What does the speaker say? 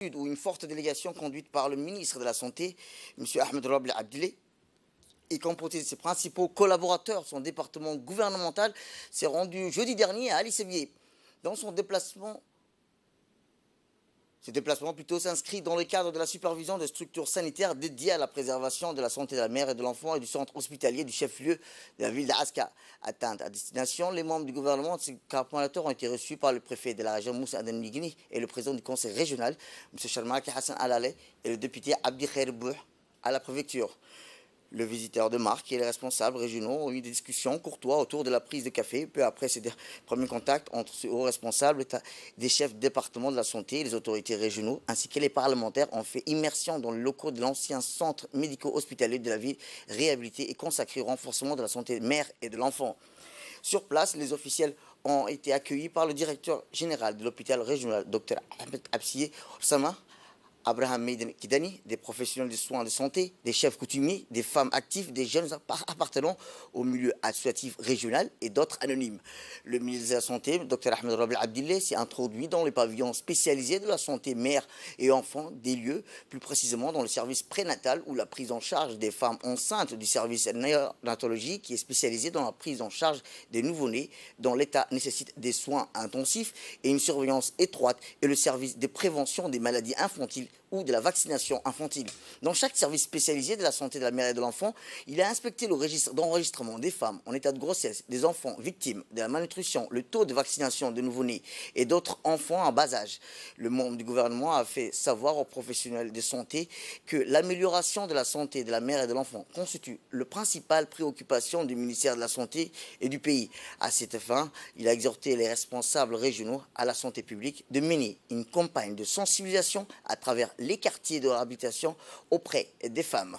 Où une forte délégation conduite par le ministre de la Santé, M. Ahmed Rabli Abdile, et composée de ses principaux collaborateurs, son département gouvernemental, s'est rendu jeudi dernier à Ali Sevier. Dans son déplacement, ce déplacement plutôt s'inscrit dans le cadre de la supervision de structures sanitaires dédiées à la préservation de la santé de la mère et de l'enfant et du centre hospitalier du chef-lieu de la ville d'Aska. Atteinte à destination, les membres du gouvernement de ces collaborateurs ont été reçus par le préfet de la région Moussa Aden Nigini et le président du conseil régional, M. Charmaki Hassan Alale, et le député Abdi Khair Bouh à la préfecture. Le visiteur de marque et les responsables régionaux ont eu des discussions courtoises autour de la prise de café. Peu après ces premiers contacts entre ces hauts responsables, des chefs de département de la santé, les autorités régionaux ainsi que les parlementaires ont fait immersion dans les locaux de l'ancien centre médico-hospitalier de la ville réhabilité et consacré au renforcement de la santé mère et de l'enfant. Sur place, les officiels ont été accueillis par le directeur général de l'hôpital régional, Dr Ahmed Absiye Sama, Abraham Meiden Kidani, des professionnels de soins de santé, des chefs coutumiers, des femmes actives, des jeunes appartenant au milieu associatif régional et d'autres anonymes. Le ministre de la Santé, Dr Ahmed Rabli Abdile, s'est introduit dans les pavillons spécialisés de la santé mère et enfant des lieux, plus précisément dans le service prénatal où la prise en charge des femmes enceintes, du service néonatologie qui est spécialisé dans la prise en charge des nouveau-nés dont l'état nécessite des soins intensifs et une surveillance étroite, et le service de prévention des maladies infantiles ou de la vaccination infantile. Dans chaque service spécialisé de la santé de la mère et de l'enfant, il a inspecté le registre d'enregistrement des femmes en état de grossesse, des enfants victimes de la malnutrition, le taux de vaccination de nouveau-nés et d'autres enfants en bas âge. Le membre du gouvernement a fait savoir aux professionnels de santé que l'amélioration de la santé de la mère et de l'enfant constitue la principale préoccupation du ministère de la Santé et du pays. À cette fin, il a exhorté les responsables régionaux à la santé publique de mener une campagne de sensibilisation à travers les quartiers de réhabilitation auprès des femmes.